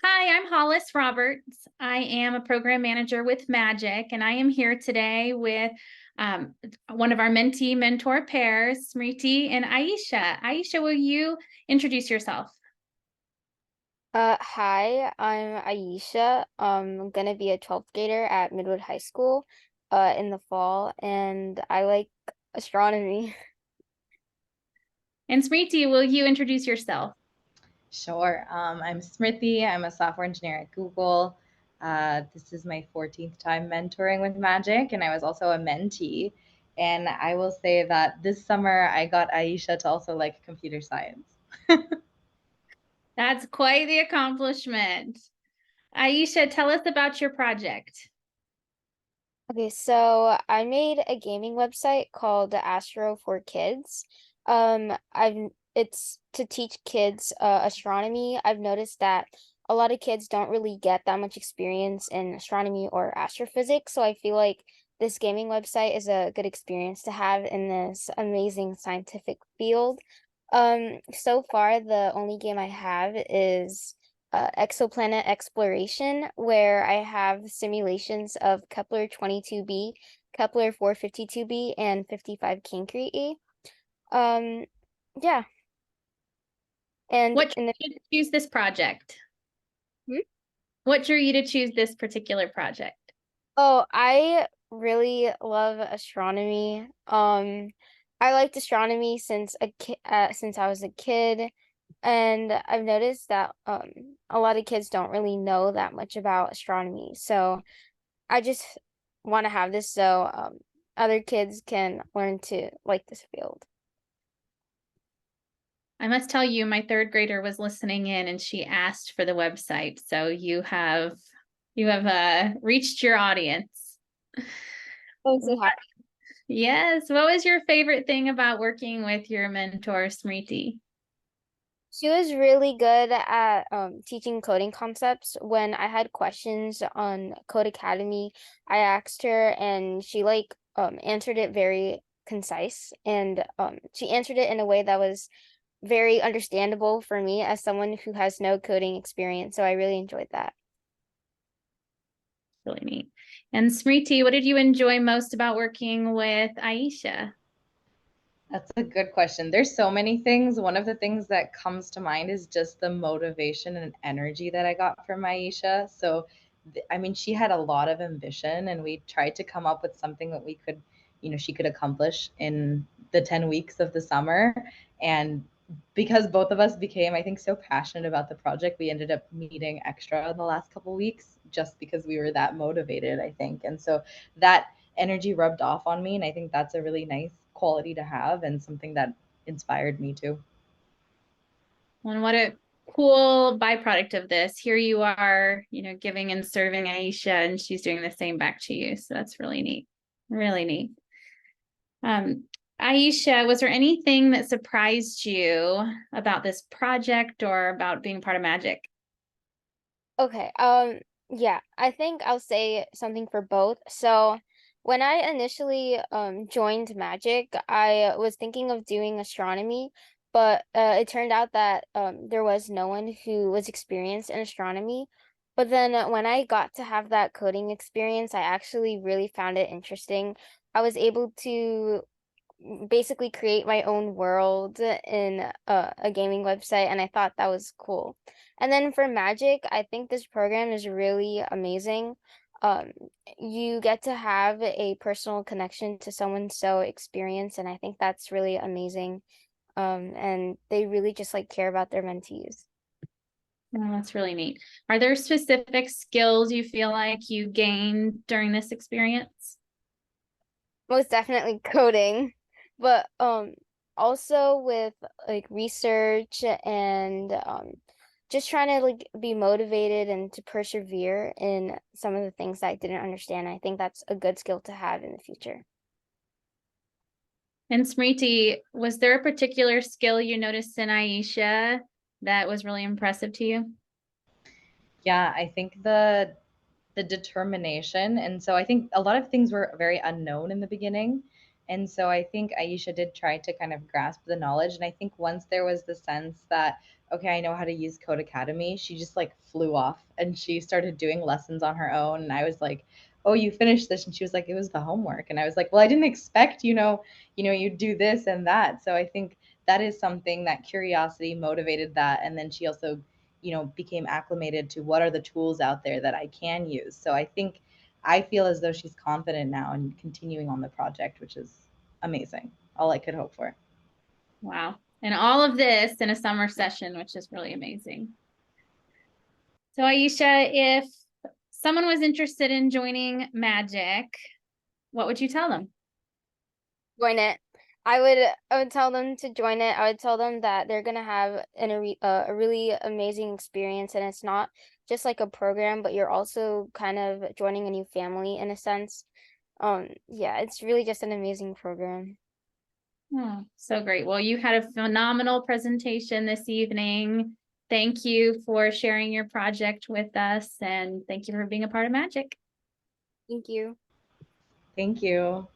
Hi, I'm Hollis Roberts. I am a program manager with Magic, and I am here today with um, one of our mentee mentor pairs, Smriti and Ayesha. Ayesha, will you introduce yourself? Hi, I'm Ayesha. I'm gonna be a 12th grader at Midwood High School, in the fall, and I like astronomy. And Smriti, will you introduce yourself? Sure. I'm Smriti. I'm a software engineer at Google. This is my 14th time mentoring with Magic, and I was also a mentee. And I will say that this summer I got Ayesha to also like computer science. That's quite the accomplishment. Ayesha, tell us about your project. Okay, so I made a gaming website called Astro for Kids. It's to teach kids astronomy. I've noticed that a lot of kids don't really get that much experience in astronomy or astrophysics, so I feel like this gaming website is a good experience to have in this amazing scientific field. So far, the only game I have is exoplanet exploration, where I have simulations of Kepler 22b, Kepler 452b, and 55 Cancri. Um, yeah, and What in the drew you to choose this project? Hmm? What drew you to choose this particular project? Oh, I really love astronomy. I liked astronomy since I was a kid, and I've noticed that a lot of kids don't really know that much about astronomy. So I just want to have this so other kids can learn to like this field. I must tell you, my third grader was listening in and she asked for the website. So you have reached your audience. I'm so happy. Yes. What was your favorite thing about working with your mentor, Smriti? She was really good at teaching coding concepts. When I had questions on Code Academy, I asked her and she answered it very concise, and she answered it in a way that was very understandable for me as someone who has no coding experience. So I really enjoyed that. Really neat. And Smriti, what did you enjoy most about working with Ayesha? That's a good question. There's so many things. One of the things that comes to mind is just the motivation and energy that I got from Aisha. So, I mean, she had a lot of ambition, and we tried to come up with something that we could, she could accomplish in the 10 weeks of the summer. And because both of us became, I think, so passionate about the project, we ended up meeting extra in the last couple weeks just because we were that motivated, I think. And so that energy rubbed off on me, and I think that's a really nice quality to have and something that inspired me too. And what a cool byproduct of this. Here you are, giving and serving Ayesha, and she's doing the same back to you. So that's really neat. Really neat. Um, Ayesha, was there anything that surprised you about this project or about being part of Magic? Okay, yeah, I think I'll say something for both. So, when I initially joined Magic, I was thinking of doing astronomy, but it turned out that there was no one who was experienced in astronomy. But then when I got to have that coding experience, I actually really found it interesting. I was able to basically create my own world in a gaming website, and I thought that was cool. And then for Magic, I think this program is really amazing. Um, you get to have a personal connection to someone so experienced, and I think that's really amazing. And they really just like care about their mentees. Oh, that's really neat. Are there specific skills you feel like you gained during this experience? Most definitely coding, but also with like research and just trying to like be motivated and to persevere in some of the things that I didn't understand. I think that's a good skill to have in the future. And Smriti, was there a particular skill you noticed in Ayesha that was really impressive to you? Yeah, I think the determination, and so I think a lot of things were very unknown in the beginning, And so I think Ayesha did try to kind of grasp the knowledge. And I think once there was the sense that, okay, I know how to use Code Academy, she just like flew off and she started doing lessons on her own. And I was like, oh, you finished this? And she was like, it was the homework. And I was like, well, I didn't expect, you do this and that. So I think that is something that curiosity motivated that. And then she also, became acclimated to what are the tools out there that I can use. So I feel as though she's confident now and continuing on the project, which is amazing. All I could hope for. Wow. And all of this in a summer session, which is really amazing. So Ayesha, if someone was interested in joining Magic, what would you tell them? Join it. I would tell them to join it. I would tell them that they're gonna have a really amazing experience, and it's not just like a program, but you're also kind of joining a new family in a sense. Yeah, it's really just an amazing program. Oh, so great. Well, you had a phenomenal presentation this evening. Thank you for sharing your project with us, and thank you for being a part of Magic. Thank you. Thank you.